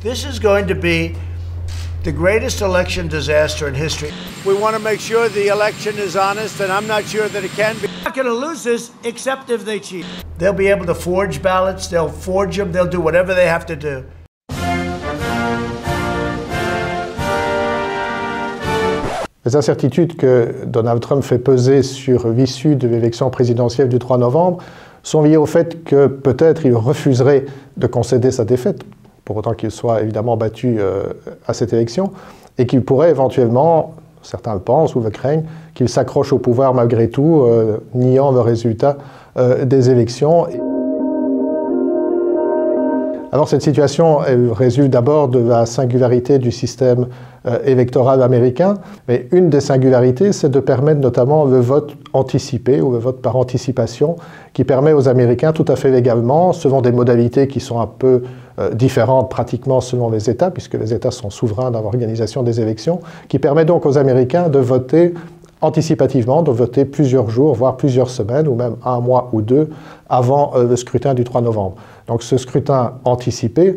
This is going to be the greatest election disaster in history. We want to make sure the election is honest, and I'm not sure that it can be. They're not going to lose this except if they cheat. They'll be able to forge ballots, they'll forge them, they'll do whatever they have to do. Les incertitudes que Donald Trump fait peser sur l'issue de l'élection présidentielle du 3 novembre sont liées au fait que peut-être il refuserait de concéder sa défaite, pour autant qu'il soit évidemment battu à cette élection, et qu'il pourrait éventuellement, certains le pensent ou le craignent, qu'il s'accroche au pouvoir malgré tout, niant le résultat des élections. Alors cette situation elle résulte d'abord de la singularité du système électoral américain, mais une des singularités, c'est de permettre notamment le vote anticipé ou le vote par anticipation, qui permet aux Américains tout à fait légalement, selon des modalités qui sont un peu différentes pratiquement selon les États, puisque les États sont souverains dans l'organisation des élections, qui permet donc aux Américains de voter anticipativement, de voter plusieurs jours, voire plusieurs semaines, ou même un mois ou deux, avant le scrutin du 3 novembre. Donc ce scrutin anticipé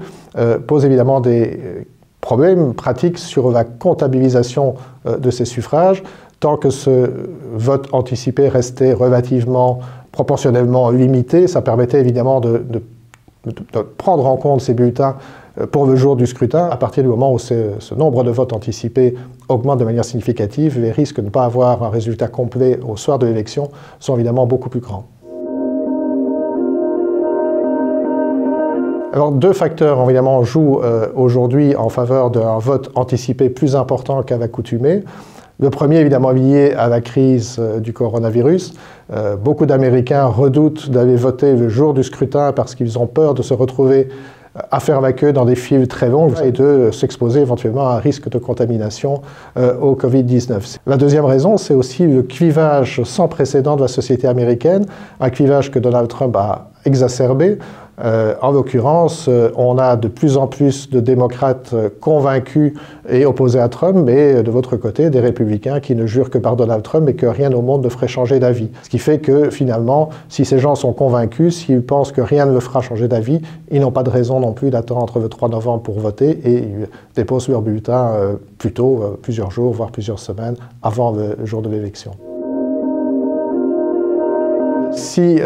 pose évidemment des problèmes pratiques sur la comptabilisation de ces suffrages, tant que ce vote anticipé restait relativement proportionnellement limité, ça permettait évidemment de prendre en compte ces bulletins pour le jour du scrutin. À partir du moment où ce nombre de votes anticipés augmente de manière significative, les risques de ne pas avoir un résultat complet au soir de l'élection sont évidemment beaucoup plus grands. Alors deux facteurs évidemment jouent aujourd'hui en faveur d'un vote anticipé plus important qu'à l'accoutumée. Le premier évidemment lié à la crise du coronavirus. Beaucoup d'Américains redoutent d'aller voter le jour du scrutin parce qu'ils ont peur de se retrouver à faire la queue dans des files très longues et de s'exposer éventuellement à un risque de contamination au Covid-19. La deuxième raison, c'est aussi le clivage sans précédent de la société américaine, un clivage que Donald Trump a exacerbé. En l'occurrence, on a de plus en plus de démocrates convaincus et opposés à Trump, mais de votre côté, des républicains qui ne jurent que par Donald Trump et que rien au monde ne ferait changer d'avis. Ce qui fait que finalement, si ces gens sont convaincus, s'ils pensent que rien ne le fera changer d'avis, ils n'ont pas de raison non plus d'attendre le 3 novembre pour voter et ils déposent leur bulletin plus tôt, plusieurs jours, voire plusieurs semaines avant le jour de l'élection. Si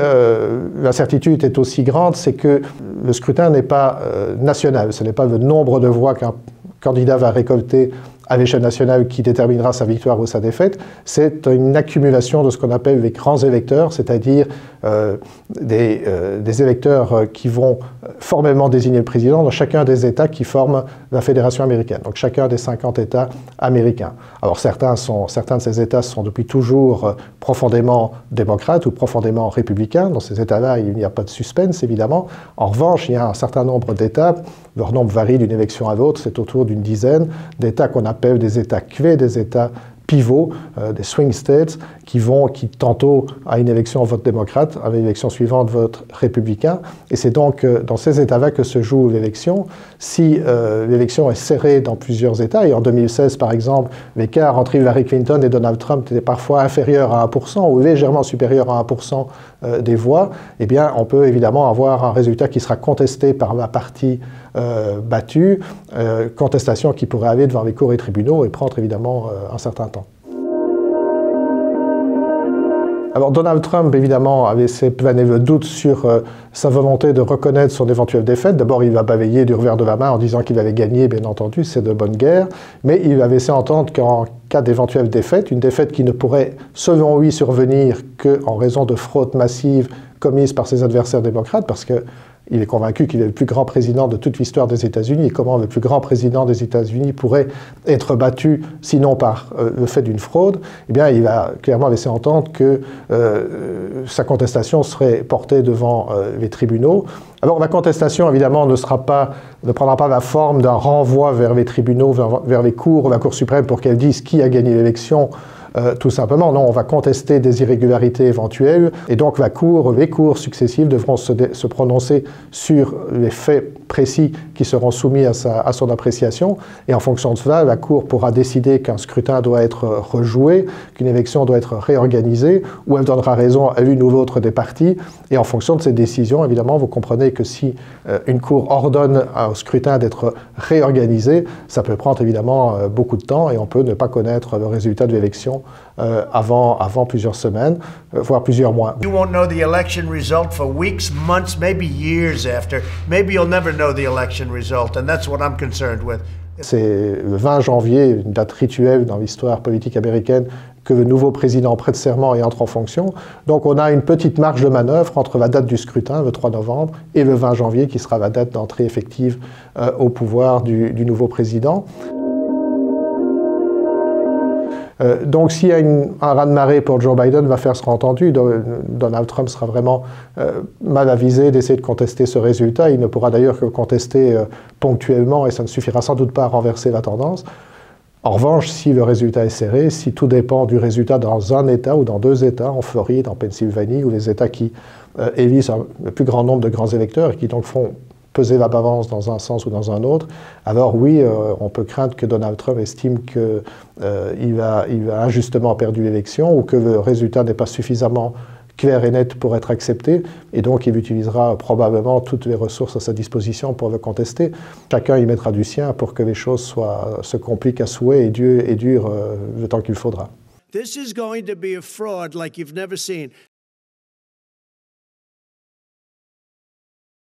l'incertitude est aussi grande, c'est que le scrutin n'est pas national. Ce n'est pas le nombre de voix qu'un candidat va récolter à l'échelle nationale qui déterminera sa victoire ou sa défaite. C'est une accumulation de ce qu'on appelle les grands électeurs, c'est-à-dire des électeurs qui vont formellement désigner le président dans chacun des États qui forment la Fédération américaine, donc chacun des 50 États américains. Alors certains de ces États sont depuis toujours profondément démocrates ou profondément républicains. Dans ces États-là, il n'y a pas de suspense, évidemment. En revanche, il y a un certain nombre d'États, leur nombre varie d'une élection à l'autre, c'est autour d'une dizaine d'États qu'on appelle des États clés, des États pivots, des swing states, qui tantôt à une élection vote démocrate, à l'élection suivante vote républicain. Et c'est donc dans ces États-là que se joue l'élection. Si l'élection est serrée dans plusieurs États, et en 2016 par exemple, l'écart entre Hillary Clinton et Donald Trump était parfois inférieur à 1% ou légèrement supérieur à 1% des voix, eh bien on peut évidemment avoir un résultat qui sera contesté par la partie battue, contestation qui pourrait aller devant les cours et tribunaux et prendre évidemment un certain temps. Alors Donald Trump, évidemment, a laissé planer le doute sur sa volonté de reconnaître son éventuelle défaite. D'abord, il va balayer du revers de la main en disant qu'il avait gagné, bien entendu, c'est de bonne guerre, mais il va laisser entendre qu'en cas d'éventuelle défaite, une défaite qui ne pourrait, selon lui, survenir qu'en raison de fraude massive commise par ses adversaires démocrates, parce que il est convaincu qu'il est le plus grand président de toute l'histoire des États-Unis. Et comment le plus grand président des États-Unis pourrait être battu, sinon par le fait d'une fraude? Eh bien, il va clairement laisser entendre que sa contestation serait portée devant les tribunaux. Alors, la contestation, évidemment, ne prendra pas la forme d'un renvoi vers les tribunaux, vers les cours, la Cour suprême, pour qu'elle dise qui a gagné l'élection Tout simplement, non, on va contester des irrégularités éventuelles et donc les cours successifs devront se prononcer sur les faits précis qui seront soumis à son appréciation et en fonction de cela, la Cour pourra décider qu'un scrutin doit être rejoué, qu'une élection doit être réorganisée ou elle donnera raison à l'une ou l'autre des parties et en fonction de ces décisions, évidemment, vous comprenez que si une Cour ordonne au scrutin d'être réorganisé, ça peut prendre évidemment beaucoup de temps et on peut ne pas connaître le résultat de l'élection avant plusieurs semaines, voire plusieurs mois. You won't know the election result for weeks, months, maybe years after. Maybe you'll never know the election result, and that's what I'm concerned with. C'est le 20 janvier, une date rituelle dans l'histoire politique américaine, que le nouveau président prête serment et entre en fonction. Donc on a une petite marge de manœuvre entre la date du scrutin, le 3 novembre, et le 20 janvier, qui sera la date d'entrée effective au pouvoir du nouveau président. Donc s'il y a un raz-de-marée pour Joe Biden, va faire sera entendu. Donald Trump sera vraiment mal avisé d'essayer de contester ce résultat. Il ne pourra d'ailleurs que le contester ponctuellement et ça ne suffira sans doute pas à renverser la tendance. En revanche, si le résultat est serré, si tout dépend du résultat dans un État ou dans deux États, en Floride, en Pennsylvanie, ou les États qui élisent le plus grand nombre de grands électeurs et qui donc font peser la balance dans un sens ou dans un autre, alors oui, on peut craindre que Donald Trump estime qu'il a injustement perdu l'élection ou que le résultat n'est pas suffisamment clair et net pour être accepté, et donc il utilisera probablement toutes les ressources à sa disposition pour le contester. Chacun y mettra du sien pour que les choses se compliquent à souhait et durent le temps qu'il faudra. This is going to be a fraud like you've never seen.